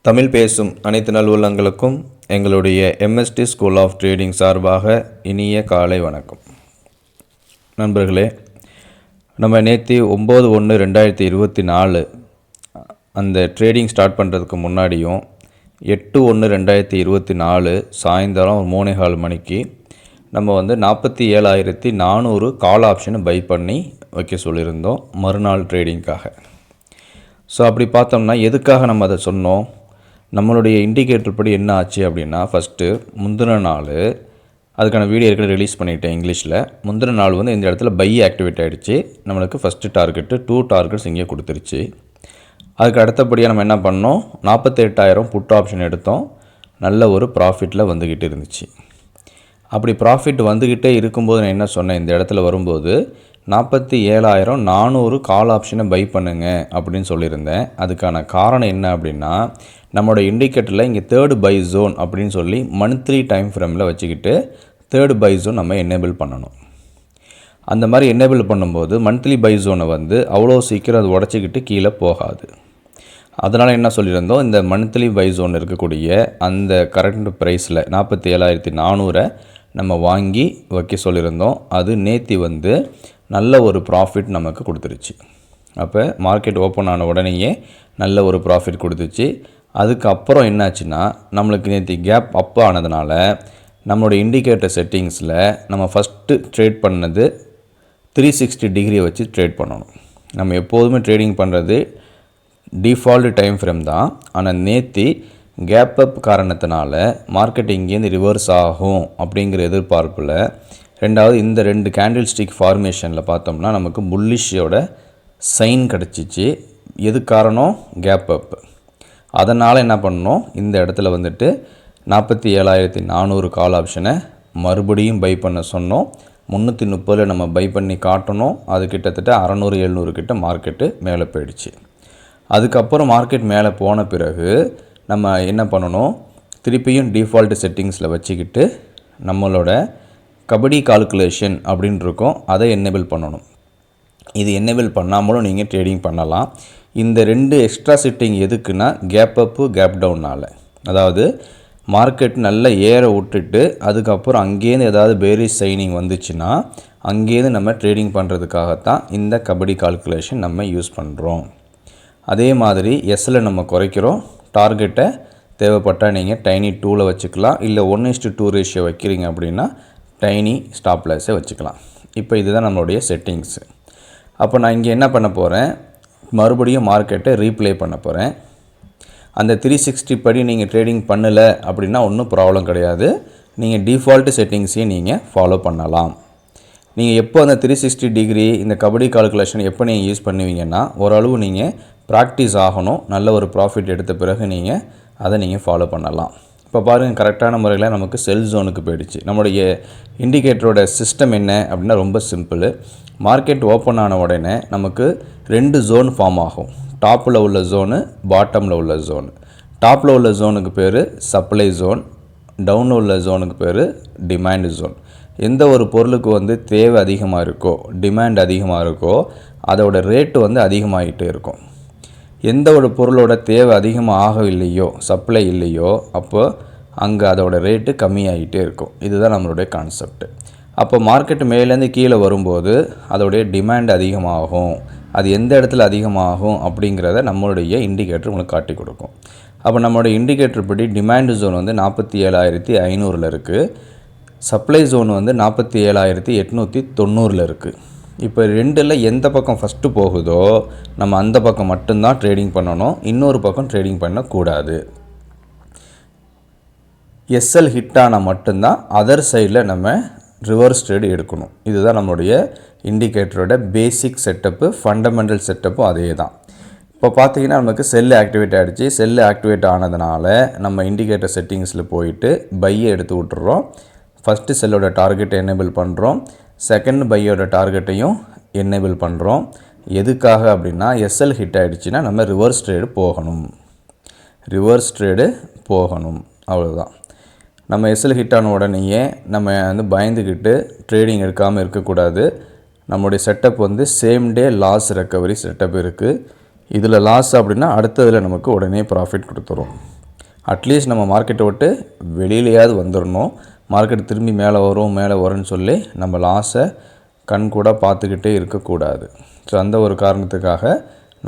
தமிழ் பேசும் அனைத்து நல்வுள்ளங்களுக்கும் எங்களுடைய MST ஸ்கூல் ஆஃப் ட்ரேடிங் சார்பாக இனிய காலை வணக்கம். நண்பர்களே, நம்ம நேற்று 9/1/2024 அந்த ட்ரேடிங் ஸ்டார்ட் பண்ணுறதுக்கு முன்னாடியும் 8/1/2024 சாயந்தரம் 3:15 மணிக்கு நம்ம 47,400 கால் ஆப்ஷனை பை பண்ணி வைக்க சொல்லியிருந்தோம் மறுநாள் ட்ரேடிங்காக. ஸோ அப்படி பார்த்தோம்னா எதுக்காக நம்ம அதை சொன்னோம்? நம்மளுடைய இண்டிகேட்டர் படி என்ன ஆச்சு அப்படின்னா, ஃபஸ்ட்டு முந்தின நாள் அதுக்கான வீடியோ ஏற்கனவே ரிலீஸ் பண்ணிட்டேன் இங்கிலீஷில். முந்தின நாள் இந்த இடத்துல பை ஆக்டிவேட் ஆகிடுச்சு. நம்மளுக்கு ஃபஸ்ட்டு டார்கெட்டு 2 டார்கெட்ஸ் இங்கே கொடுத்துருச்சு. அதுக்கு அடுத்தபடியாக நம்ம என்ன பண்ணோம், 48,000 புட் ஆப்ஷன் எடுத்தோம். நல்ல ஒரு ப்ராஃபிட்டில் வந்துக்கிட்டு இருந்துச்சு. அப்படி ப்ராஃபிட் வந்துக்கிட்டே இருக்கும்போது நான் என்ன சொன்னேன், இந்த இடத்துல வரும்போது 47,400 கால் ஆப்ஷனை பை பண்ணுங்க அப்படின்னு சொல்லியிருந்தேன். அதுக்கான காரணம் என்ன அப்படின்னா, நம்மளோட இண்டிகேட்டரில் இங்கே தேர்டு பை ஜோன் அப்படின்னு சொல்லி மந்த்லி டைம் ஃப்ரேமில் வச்சுக்கிட்டு தேர்டு பை ஜோன் நம்ம எனேபிள் பண்ணணும். அந்த மாதிரி எனேபிள் பண்ணும்போது மந்த்லி பை ஜோனை அவ்வளோ சீக்கிரம் அது உடச்சிக்கிட்டு கீழே போகாது. அதனால் என்ன சொல்லியிருந்தோம், இந்த மந்த்லி பை ஜோன் இருக்கக்கூடிய அந்த கரண்ட் ப்ரைஸில் 47,400 நம்ம வாங்கி வைக்க சொல்லியிருந்தோம். அது நேற்று நல்ல ஒரு ப்ராஃபிட் நமக்கு கொடுத்துருச்சு. அப்போ மார்க்கெட் ஓப்பன் ஆன உடனேயே நல்ல ஒரு ப்ராஃபிட் கொடுத்துச்சு. அதுக்கப்புறம் என்னாச்சுன்னா, நம்மளுக்கு நேற்று கேப் அப் ஆனதுனால நம்மளோட இண்டிகேட்டர் செட்டிங்ஸில் நம்ம ஃபஸ்ட்டு ட்ரேட் பண்ணது 360 டிகிரியை வச்சு ட்ரேட் பண்ணணும். நம்ம எப்போதுமே ட்ரேடிங் பண்ணுறது டிஃபால்ட் டைம் ஃப்ரேம் தான். ஆனால் நேற்று கேப் அப் காரணத்தினால மார்க்கெட் இங்கேருந்து ரிவர்ஸ் ஆகும் அப்படிங்கிற எதிர்பார்ப்பில், ரெண்டாவது இந்த 2 கேண்டில் ஸ்டிக் ஃபார்மேஷனில் பார்த்தோம்னா நமக்கு புல்லிஷோட சைன் கிடச்சிச்சு. எது காரணம்? Gap up. அதனால் என்ன பண்ணோம், இந்த இடத்துல 47,400 கால் ஆப்ஷனை மறுபடியும் பை பண்ண சொன்னோம். 330 நம்ம பை பண்ணி காட்டணும். அது கிட்டத்தட்ட 600-700 கிட்ட மார்க்கெட்டு மேலே போயிடுச்சு. அதுக்கப்புறம் மார்க்கெட் மேலே போன பிறகு நம்ம என்ன பண்ணணும், திருப்பியும் டிஃபால்ட் செட்டிங்ஸில் வச்சுக்கிட்டு நம்மளோட கபடி கால்குலேஷன் அப்படின்னு இருக்கும், அதை எனேபிள் பண்ணணும். இது எனேபிள் பண்ணாமலும் நீங்கள் ட்ரேடிங் பண்ணலாம். இந்த 2 எக்ஸ்ட்ரா செட்டிங் எதுக்குன்னா, கேப் அப்பு கேப் டவுனால், அதாவது மார்க்கெட் நல்லா ஏற விட்டுட்டு அதுக்கப்புறம் அங்கேருந்து ஏதாவது பேரிஷ் சைனிங் வந்துச்சுன்னா அங்கேருந்து நம்ம ட்ரேடிங் பண்ணுறதுக்காகத்தான் இந்த கபடி கால்குலேஷன் நம்ம யூஸ் பண்ணுறோம். அதே மாதிரி எஸ்ஸில் நம்ம குறைக்கிறோம். டார்கெட்டை தேவைப்பட்டால் நீங்கள் டைனி 2ல் வச்சுக்கலாம். இல்லை 1:2 ரேஷியோ வைக்கிறீங்க அப்படின்னா டைனி ஸ்டாப் லாஸை வச்சுக்கலாம். இப்போ இதுதான் நம்மளுடைய செட்டிங்ஸு. அப்போ நான் இங்கே என்ன பண்ண போகிறேன், மறுபடியும் மார்க்கெட்டை ரீப்ளே பண்ண போகிறேன். அந்த 360 படி நீங்கள் ட்ரேடிங் பண்ணலை அப்படின்னா ஒன்றும் ப்ராப்ளம் கிடையாது. நீங்கள் டிஃபால்ட்டு செட்டிங்ஸையும் நீங்கள் ஃபாலோ பண்ணலாம். நீங்கள் எப்போ அந்த 360 டிகிரி இந்த கபடி கால்குலேஷன் எப்போ நீங்கள் யூஸ் பண்ணுவீங்கன்னா, ஓரளவு நீங்கள் ப்ராக்டிஸ் ஆகணும். நல்ல ஒரு ப்ராஃபிட் எடுத்த பிறகு நீங்கள் அதை நீங்கள் ஃபாலோ பண்ணலாம். இப்போ பாருங்கள், கரெக்டான முறையில் நமக்கு செல் ஜோனுக்கு போயிடுச்சு. நம்மளுடைய இண்டிகேட்டரோட சிஸ்டம் என்ன அப்படின்னா ரொம்ப சிம்பிள். மார்க்கெட் ஓப்பன் ஆன உடனே நமக்கு 2 ஜோன் ஃபார்ம் ஆகும். டாப்பில் உள்ள ஜோனு, பாட்டமில் உள்ள ஜோனு. டாப்பில் உள்ள ஜோனுக்கு பேர் சப்ளை ஜோன், டவுனில் உள்ள ஜோனுக்கு பேர் டிமாண்ட் ஜோன். எந்த ஒரு பொருளுக்கு தேவை அதிகமாக இருக்கோ, டிமாண்ட் அதிகமாக இருக்கோ, அதோட ரேட்டு அதிகமாகிட்டே இருக்கும். எந்த ஒரு பொருளோட தேவை அதிகமாக ஆகவில்லையோ, சப்ளை இல்லையோ, அப்போ அங்கே அதோட ரேட்டு கம்மியாகிட்டே இருக்கும். இதுதான் நம்மளுடைய கான்செப்ட். அப்போ மார்க்கெட் மேலேருந்து கீழே வரும்போது அதோடைய டிமாண்ட் அதிகமாகும். அது எந்த இடத்துல அதிகமாகும் அப்படிங்கிறத நம்மளுடைய இண்டிகேட்டர் உங்களுக்கு காட்டி கொடுக்கும். அப்போ நம்மளுடைய இண்டிகேட்டர் படி டிமாண்ட் ஜோன் 47,500 இருக்குது. சப்ளை ஜோன் 47,890 இருக்குது. இப்போ 2ல் எந்த பக்கம் ஃபஸ்ட்டு போகுதோ நம்ம அந்த பக்கம் மட்டும்தான் ட்ரேடிங் பண்ணணும். இன்னொரு பக்கம் ட்ரேடிங் பண்ணக்கூடாது. எஸ்எல் ஹிட் ஆனால் மட்டும்தான் அதர் சைடில் நம்ம ரிவர்ஸ் ட்ரேடு எடுக்கணும். இதுதான் நம்மளுடைய இண்டிகேட்டரோட பேசிக் செட்டப்பு, ஃபண்டமெண்டல் செட்டப்பும் அதே தான். இப்போ பார்த்தீங்கன்னா நமக்கு செல்லு ஆக்டிவேட் ஆகிடுச்சு. செல்லு ஆக்டிவேட் ஆனதுனால நம்ம இண்டிகேட்டர் செட்டிங்ஸில் போயிட்டு பையை எடுத்து விட்டுறோம். ஃபஸ்ட்டு செல்லோட டார்கெட்டை எனேபிள் பண்ணுறோம். செகண்ட் பையோட டார்கெட்டையும் எனேபிள் பண்ணுறோம். எதுக்காக அப்படின்னா, எஸ்எல் ஹிட் ஆகிடுச்சின்னா நம்ம ரிவர்ஸ் ட்ரேடு போகணும். அவ்வளோதான். நம்ம எஸ்எல் ஹிட் ஆன உடனேயே நம்ம பயந்துக்கிட்டு ட்ரேடிங் எடுக்காமல் இருக்கக்கூடாது. நம்மளுடைய setup same day loss recovery setup இருக்குது. இதில் லாஸ் அப்படின்னா அடுத்ததில் நமக்கு உடனே ப்ராஃபிட் கொடுத்துரும். அட்லீஸ்ட் நம்ம மார்க்கெட்டை விட்டு வெளியிலையாவது வந்துடணும். மார்க்கெட் திரும்பி மேலே வரும்னு சொல்லி நம்ம லாஸை கண் கூட பார்த்துக்கிட்டே இருக்கக்கூடாது. ஸோ அந்த ஒரு காரணத்துக்காக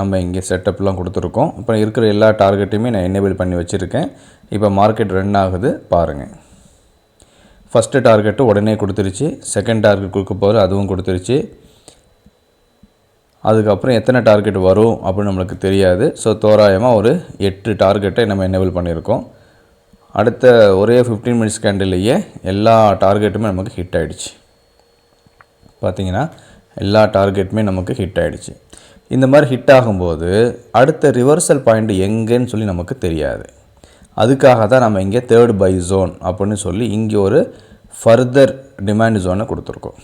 நம்ம இங்கே செட்டப்லாம் கொடுத்துருக்கோம். இப்போ இருக்கிற எல்லா டார்கெட்டையுமே நான் எனேபிள் பண்ணி வச்சுருக்கேன். இப்போ மார்க்கெட் ரன் ஆகுது பாருங்கள். ஃபஸ்ட்டு டார்கெட்டு உடனே கொடுத்துருச்சு, செகண்ட் டார்கெட் கொடுக்க போகிற அதுவும் கொடுத்துருச்சு. அதுக்கப்புறம் எத்தனை டார்கெட் வரும் அப்படின்னு நம்மளுக்கு தெரியாது. ஸோ தோராயமாக ஒரு 8 டார்கெட்டை நம்ம எனேபிள் பண்ணியிருக்கோம். அடுத்த ஒரே 15 மினிட்ஸ் கேண்டில்லையே எல்லா டார்கெட்டுமே நமக்கு ஹிட் ஆகிடுச்சு. பார்த்திங்கன்னா எல்லா டார்கெட்டுமே நமக்கு ஹிட் ஆகிடுச்சு. இந்த மாதிரி ஹிட் ஆகும்போது அடுத்த ரிவர்சல் பாயிண்ட் எங்கேன்னு சொல்லி நமக்கு தெரியாது. அதுக்காக தான் நம்ம இங்கே தேர்ட் பை ஜோன் அப்படின்னு சொல்லி இங்கே ஒரு ஃபர்தர் டிமாண்ட் ஜோனை கொடுத்துருக்கோம்.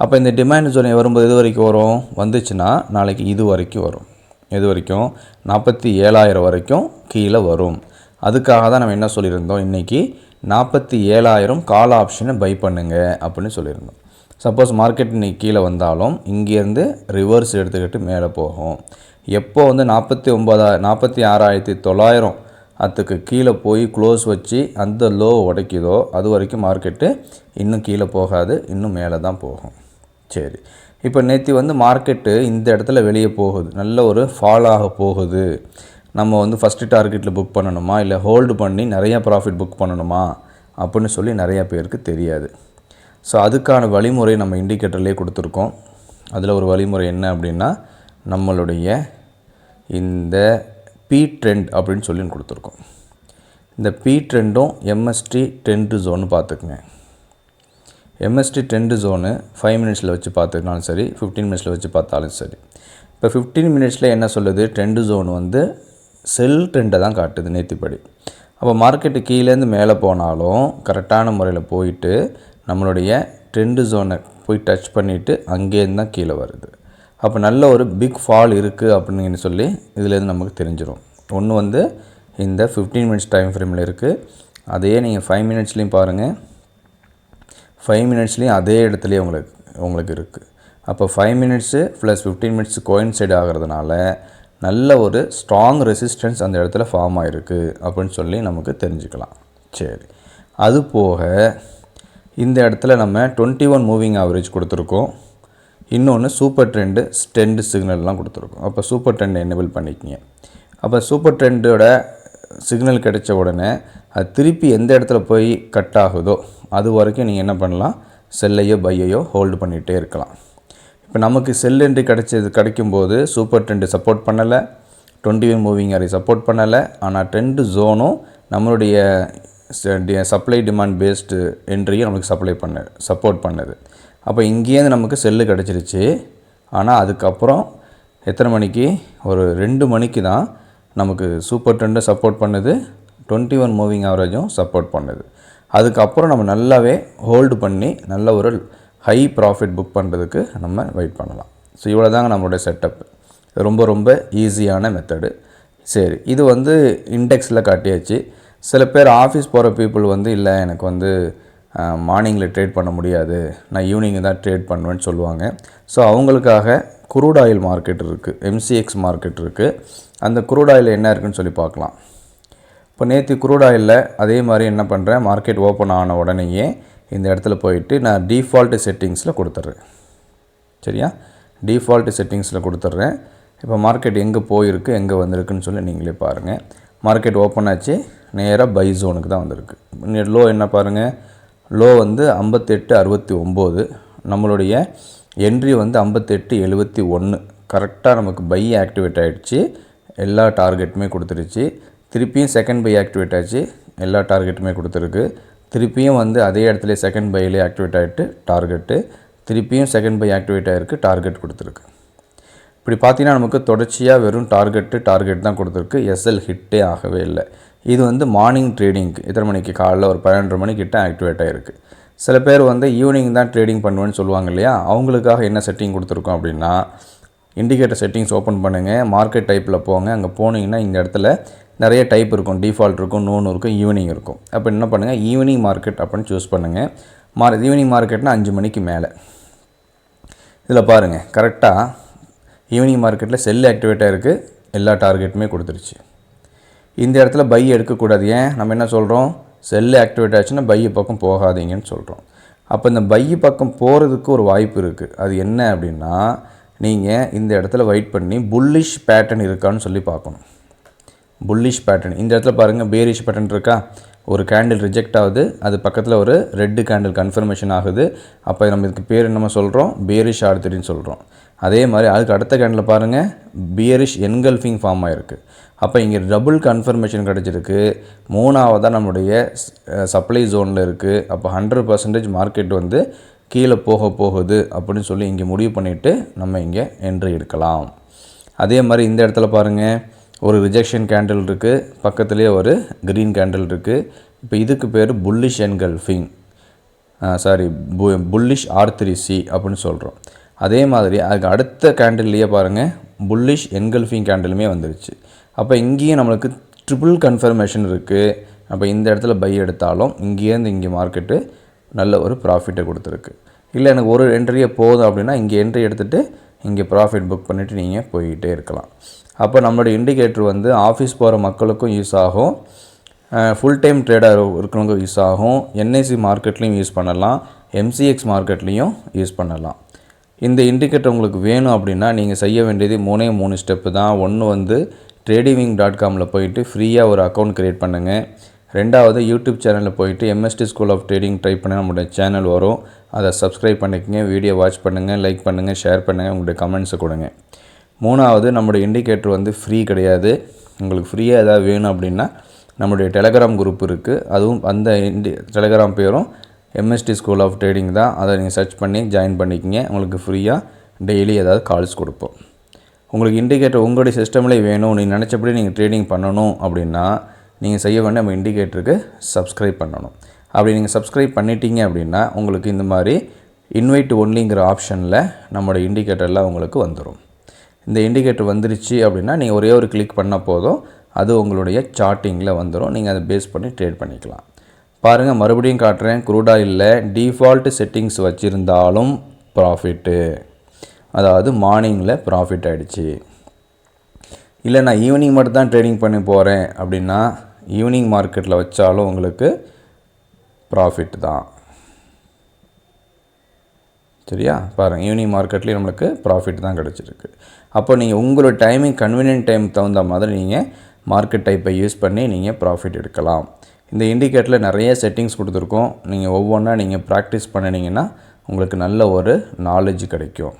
அப்போ இந்த டிமாண்ட் ஜோன் வரும்போது எது வரைக்கும் வரும், வந்துச்சுன்னா நாளைக்கு இது வரைக்கும் வரும். எது வரைக்கும், 47,000 வரைக்கும் கீழே வரும். அதுக்காக தான் நம்ம என்ன சொல்லியிருந்தோம், இன்றைக்கி 47,000 கால் ஆப்ஷனை பை பண்ணுங்க அப்படின்னு சொல்லியிருந்தோம். சப்போஸ் மார்க்கெட் இன்றைக்கி கீழே வந்தாலும் இங்கேருந்து ரிவர்ஸ் எடுத்துக்கிட்டு மேலே போகும். எப்போ வந்து 46,900 அதுக்கு கீழே போய் க்ளோஸ் வச்சு அந்த லோ உடைக்குதோ அது வரைக்கும் மார்க்கெட்டு இன்னும் கீழே போகாது, இன்னும் மேலே தான் போகும். சரி, இப்போ நேற்று வந்து மார்க்கெட்டு இந்த இடத்துல வெளியே போகுது, நல்ல ஒரு ஃபால் ஆக போகுது. நம்ம வந்து ஃபஸ்ட்டு டார்கெட்டில் புக் பண்ணணுமா இல்லை ஹோல்டு பண்ணி நிறையா ப்ராஃபிட் புக் பண்ணணுமா அப்படின்னு சொல்லி நிறையா பேருக்கு தெரியாது. ஸோ அதுக்கான வழிமுறை நம்ம இண்டிகேட்டர்லேயே கொடுத்துருக்கோம். அதில் ஒரு வழிமுறை என்ன அப்படின்னா, நம்மளுடைய இந்த பி ட்ரெண்ட் அப்படின்னு சொல்லி கொடுத்துருக்கோம். இந்த பி ட்ரெண்டும் எம்எஸ்டி ட்ரெண்ட் ஜோன்னு பார்த்துக்குங்க. எம்எஸ்டி ட்ரெண்ட் ஜோனு 5 மினிட்ஸில் வச்சு பார்த்துக்கினாலும் சரி, 15 மினிட்ஸில் வச்சு பார்த்தாலும் சரி. இப்போ 15 மினிட்ஸில் என்ன சொல்லுது, ட்ரெண்ட் ஜோன் வந்து செல் ட்ரெண்டை தான் காட்டுது நேற்றுப்படி. அப்போ மார்க்கெட்டு கீழேருந்து மேலே போனாலும் கரெக்டான முறையில் போயிட்டு நம்மளுடைய ட்ரெண்ட் ஜோனை போய் டச் பண்ணிவிட்டு அங்கேருந்து தான் கீழே வருது. அப்போ நல்ல ஒரு பிக் ஃபால் இருக்குது அப்படின்னு சொல்லி இதிலேருந்து நமக்கு தெரிஞ்சிடும். ஒன்று வந்து இந்த 15 மினிட்ஸ் டைம் ஃப்ரேமில் இருக்குது, அதையே நீங்கள் 5 மினிட்ஸ்லேயும் பாருங்கள். 5 மினிட்ஸ்லேயும் அதே இடத்துலையே உங்களுக்கு இருக்குது. அப்போ 5 மினிட்ஸு ப்ளஸ் 15 மினிட்ஸ் கோயின்சைடு ஆகிறதுனால நல்ல ஒரு ஸ்ட்ராங் ரெசிஸ்டன்ஸ் அந்த இடத்துல ஃபார்ம் ஆகிருக்கு அப்படின்னு சொல்லி நமக்கு தெரிஞ்சுக்கலாம். சரி, அது போக இந்த இடத்துல நம்ம 21 மூவிங் ஆவரேஜ் கொடுத்துருக்கோம். இன்னொன்று சூப்பர் ட்ரெண்டு சிக்னல்லாம் கொடுத்துருக்கோம். அப்போ சூப்பர் ட்ரெண்ட் எனேபிள் பண்ணிக்கிங்க. அப்போ சூப்பர் ட்ரெண்டோட சிக்னல் கிடைச்ச உடனே அது திருப்பி எந்த இடத்துல போய் கட் ஆகுதோ அது வரைக்கும் நீங்கள் என்ன பண்ணலாம், செல்லையோ பையையோ ஹோல்டு பண்ணிகிட்டே இருக்கலாம். இப்போ நமக்கு செல் என்ட்ரி கிடைக்கும்போது சூப்பர் ட்ரெண்டு சப்போர்ட் பண்ணலை, 21 மூவிங் ஆவரேஜ் சப்போர்ட் பண்ணலை. ஆனால் ட்ரெண்டு ஜோனும் நம்மளுடைய சப்ளை டிமாண்ட் பேஸ்டு என்ட்ரியை நமக்கு சப்போர்ட் பண்ணுது. அப்போ இங்கேருந்து நமக்கு செல்லு கிடச்சிருச்சு. ஆனால் அதுக்கப்புறம் எத்தனை மணிக்கு, ஒரு 2 மணிக்கு தான் நமக்கு சூப்பர் ட்ரெண்டை சப்போர்ட் பண்ணுது, 21 மூவிங் ஆவரேஜும் சப்போர்ட் பண்ணுது. அதுக்கப்புறம் நம்ம நல்லாவே ஹோல்டு பண்ணி நல்ல ஒரு ஹை ப்ராஃபிட் புக் பண்ணுறதுக்கு நம்ம வெயிட் பண்ணலாம். ஸோ இவ்வளோ தாங்க நம்மளுடைய செட்டப். ரொம்ப ரொம்ப ஈஸியான மெத்தடு. சரி, இது வந்து இண்டெக்ஸில் காட்டியாச்சு. சில பேர் ஆஃபீஸ் போகிற பீப்புள் வந்து இல்லை எனக்கு வந்து மார்னிங்கில் ட்ரேட் பண்ண முடியாது, நான் ஈவினிங் தான் ட்ரேட் பண்ணுவேன்னு சொல்லுவாங்க. ஸோ அவங்களுக்காக குரூட் ஆயில் மார்க்கெட் இருக்குது, எம்சிஎக்ஸ் மார்க்கெட் இருக்குது. அந்த குரூட் ஆயில் என்ன இருக்குதுன்னு சொல்லி பார்க்கலாம். இப்போ நேற்று குரூட் ஆயிலில் அதே மாதிரி என்ன பண்ணுறேன், மார்க்கெட் ஓப்பன் ஆன உடனேயே இந்த இடத்துல போயிட்டு நான் டிஃபால்ட்டு செட்டிங்ஸில் கொடுத்துட்றேன். சரியா, டிஃபால்ட்டு செட்டிங்ஸில் கொடுத்துட்றேன். இப்போ மார்க்கெட் எங்கே போயிருக்கு எங்கே வந்திருக்குன்னு சொல்லி நீங்களே பாருங்கள். மார்க்கெட் ஓப்பன் ஆச்சு, நேராக பை ஜோனுக்கு தான் வந்திருக்கு. லோ என்ன பாருங்கள், லோ வந்து 58.69, நம்மளுடைய என்ட்ரி வந்து 58.71. கரெக்டாக நமக்கு பை ஆக்டிவேட் ஆகிடுச்சு, எல்லா டார்கெட்டுமே கொடுத்துருச்சு. திருப்பியும் செகண்ட் பை ஆக்டிவேட் ஆச்சு, எல்லா டார்கெட்டுமே கொடுத்துருக்கு. திருப்பியும் வந்து அதே இடத்துல செகண்ட் பையிலே ஆக்டிவேட் ஆகிட்டு டார்கெட்டு, திருப்பியும் செகண்ட் பை ஆக்டிவேட் ஆகிருக்கு, டார்கெட் கொடுத்துருக்கு. இப்படி பார்த்தீங்கன்னா நமக்கு தொடர்ச்சியாக வெறும் டார்கெட் தான் கொடுத்துருக்கு, எஸ்எல் ஹிட்டே ஆகவே இல்லை. இது வந்து மார்னிங் ட்ரேடிங்க்கு எத்தனை மணிக்கு, காலைல ஒரு 12:30 மணிக்கிட்ட ஆக்டிவேட் ஆகிருக்கு. சில பேர் வந்து ஈவினிங் தான் ட்ரேடிங் பண்ணுவேன்னு சொல்லுவாங்க இல்லையா, அவங்களுக்காக என்ன செட்டிங் கொடுத்துருக்கோம் அப்படின்னா, இண்டிகேட்டர் செட்டிங்ஸ் ஓப்பன் பண்ணுங்கள், மார்க்கெட் டைப்பில் போங்க. அங்கே போனீங்கன்னா இந்த இடத்துல நிறைய டைப் இருக்கும், டிஃபால்ட் இருக்கும், நோன் இருக்கும், ஈவினிங் இருக்கும். அப்போ என்ன பண்ணுங்கள், ஈவினிங் மார்க்கெட் அப்படின்னு சூஸ் பண்ணுங்கள். ஈவினிங் மார்க்கெட்னா 5 மணிக்கு மேலே. இதில் பாருங்கள், கரெக்டாக ஈவினிங் மார்க்கெட்டில் செல் ஆக்டிவேட் ஆகிருக்கு, எல்லா டார்கெட்டுமே கொடுத்துருச்சு. இந்த இடத்துல பை எடுக்கக்கூடாது. ஏன் நம்ம என்ன சொல்கிறோம், செல்லு ஆக்டிவேட் ஆச்சுன்னா பை பக்கம் போகாதீங்கன்னு சொல்கிறோம். அப்போ இந்த பை பக்கம் போகிறதுக்கு ஒரு வாய்ப்பு இருக்குது. அது என்ன அப்படின்னா, நீங்கள் இந்த இடத்துல வெயிட் பண்ணி புல்லிஷ் பேட்டர்ன் இருக்கான்னு சொல்லி பார்க்கணும். புல்லிஷ் பேட்டர்ன் இந்த இடத்துல பாருங்கள், பேரிஷ் பேட்டர்ன் இருக்கா, ஒரு கேண்டில் ரிஜெக்ட் ஆகுது, அது பக்கத்தில் ஒரு ரெட்டு கேண்டில் கன்ஃபர்மேஷன் ஆகுது. அப்போ நம்ம இதுக்கு பேர் என்னமோ சொல்கிறோம், பேரிஷ் ஆர்த்தரின்னு சொல்கிறோம். அதே மாதிரி அதுக்கு அடுத்த கேண்டில் பாருங்கள், பியரிஷ் என்கல்ஃபிங் ஃபார்ம் ஆகிருக்கு. அப்போ இங்கே டபுள் கன்ஃபர்மேஷன் கிடச்சிருக்கு. மூணாவதாக நம்முடைய சப்ளை ஜோனில் இருக்குது. அப்போ 100% மார்க்கெட் வந்து கீழே போகுது அப்படின்னு சொல்லி இங்கே முடிவு பண்ணிவிட்டு நம்ம இங்கே என்ட்ரி எடுக்கலாம். அதே மாதிரி இந்த இடத்துல பாருங்கள், ஒரு ரிஜெக்ஷன் கேண்டில் இருக்குது, பக்கத்துலேயே ஒரு க்ரீன் கேண்டில் இருக்குது. இப்போ இதுக்கு பேர் புல்லிஷ் என்கல்ஃபிங் புல்லிஷ் R3C அப்படின்னு சொல்கிறோம். அதே மாதிரி அதுக்கு அடுத்த கேண்டில்லையே பாருங்கள், புல்லிஷ் என்கல்ஃபிங் கேண்டிலுமே வந்துருச்சு. அப்போ இங்கேயும் நம்மளுக்கு ட்ரிபிள் கன்ஃபர்மேஷன் இருக்குது. அப்போ இந்த இடத்துல பை எடுத்தாலும் இங்கேருந்து இங்கே மார்க்கெட்டு நல்ல ஒரு ப்ராஃபிட்டை கொடுத்துருக்கு. இல்லை எனக்கு ஒரு என்ட்ரியே போதும் அப்படின்னா இங்கே என்ட்ரி எடுத்துகிட்டு இங்கே ப்ராஃபிட் புக் பண்ணிவிட்டு நீங்கள் போய்கிட்டே இருக்கலாம். அப்போ நம்மளுடைய இண்டிகேட்டர் வந்து ஆஃபீஸ் போகிற மக்களுக்கும் யூஸ் ஆகும், ஃபுல் டைம் ட்ரேடர் இருக்கிறவங்க யூஸ் ஆகும், என்ஐசி மார்க்கெட்லேயும் யூஸ் பண்ணலாம், MCX மார்க்கெட்லேயும் யூஸ் பண்ணலாம். இந்த இண்டிகேட்டர் உங்களுக்கு வேணும் அப்படின்னா நீங்கள் செய்ய வேண்டியது 3 ஸ்டெப்பு தான். ஒன்று வந்து trading.com போயிட்டு ஃப்ரீயாக ஒரு அக்கௌண்ட் க்ரியேட் பண்ணுங்கள். ரெண்டாவது யூடியூப் சேனலில் போயிட்டு MST school of trading type பண்ண நம்மளுடைய சேனல் வரும், அதை சப்ஸ்கிரைப் பண்ணிக்கங்க, வீடியோ வாட்ச் பண்ணுங்கள், லைக் பண்ணுங்கள், ஷேர் பண்ணுங்கள், உங்களுடைய கமெண்ட்ஸை கொடுங்க. மூணாவது, நம்மளுடைய இண்டிகேட்டர் வந்து ஃப்ரீ கிடையாது. உங்களுக்கு ஃப்ரீயாக எதாவது வேணும் அப்படின்னா நம்மளுடைய டெலகிராம் குரூப் இருக்குது, அதுவும் அந்த டெலகிராம் பேரும் MST ஸ்கூல் ஆஃப் ட்ரேடிங் தான். அதை நீங்கள் சர்ச் பண்ணி ஜாயின் பண்ணிக்கிங்க. உங்களுக்கு ஃப்ரீயாக டெய்லி ஏதாவது கால்ஸ் கொடுப்போம். உங்களுக்கு இண்டிகேட்டர் உங்களுடைய சிஸ்டம்லேயே வேணும், நீங்கள் நினச்சபடி நீங்கள் ட்ரேடிங் பண்ணணும் அப்படின்னா நீங்கள் செய்ய வேண்டிய நம்ம இண்டிகேட்டருக்கு சப்ஸ்கிரைப் பண்ணணும். அப்படி நீங்கள் சப்ஸ்கிரைப் பண்ணிட்டீங்க அப்படின்னா உங்களுக்கு இந்த மாதிரி இன்வைட் ஒன்லிங்கிற ஆப்ஷனில் நம்மளோட இண்டிகேட்டர்லாம் உங்களுக்கு வந்துடும். இந்த இண்டிகேட்டர் வந்துருச்சு அப்படின்னா நீங்கள் ஒரே ஒரு கிளிக் பண்ணால் போதும், அது உங்களுடைய சார்ட்டிங்கில் வந்துடும். நீங்கள் அதை பேஸ் பண்ணி ட்ரேட் பண்ணிக்கலாம். பாருங்கள், மறுபடியும் காட்டுறேன். க்ரூட் ஆயிலில் டிஃபால்ட் செட்டிங்ஸ் வச்சுருந்தாலும் ப்ராஃபிட்டு, அதாவது மார்னிங்கில் ப்ராஃபிட் ஆகிடுச்சு. இல்லை நான் ஈவினிங் மட்டும் தான் ட்ரேடிங் பண்ணி போகிறேன் அப்படின்னா ஈவினிங் மார்க்கெட்டில் வச்சாலும் உங்களுக்கு ப்ராஃபிட் தான். சரியா? பாருங்கள், ஈவினிங் மார்க்கெட்லேயும் நம்மளுக்கு ப்ராஃபிட் தான் கிடச்சிருக்கு. அப்போ நீங்கள் உங்களோட டைமிங் கன்வீனியன்ட் டைம் தகுந்த மாதிரி நீங்கள் மார்க்கெட் டைப்பை யூஸ் பண்ணி நீங்கள் ப்ராஃபிட் எடுக்கலாம். இந்த இண்டிகேட்டரில் நிறைய செட்டிங்ஸ் கொடுத்துருக்கோம். நீங்கள் ஒவ்வொன்றா நீங்கள் ப்ராக்டிஸ் பண்ணினீங்கன்னா உங்களுக்கு நல்ல ஒரு நாலேஜ் கிடைக்கும்.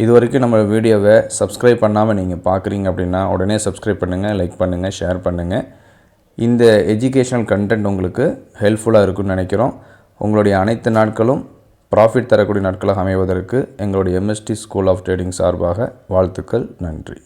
இது வரைக்கும் நம்ம வீடியோவை சப்ஸ்கிரைப் பண்ணாமல் நீங்கள் பார்க்குறீங்க அப்படின்னா உடனே சப்ஸ்கிரைப் பண்ணுங்கள், லைக் பண்ணுங்கள், ஷேர் பண்ணுங்கள். இந்த எஜுகேஷனல் கண்டென்ட் உங்களுக்கு ஹெல்ப்ஃபுல்லாக இருக்குன்னு நினைக்கிறோம். உங்களுடைய அனைத்து நாட்களும் ப்ராஃபிட் தரக்கூடிய நாட்களாக அமைவதற்கு எங்களுடைய MST ஸ்கூல் ஆஃப் ட்ரேடிங் சார்பாக வாழ்த்துக்கள். நன்றி.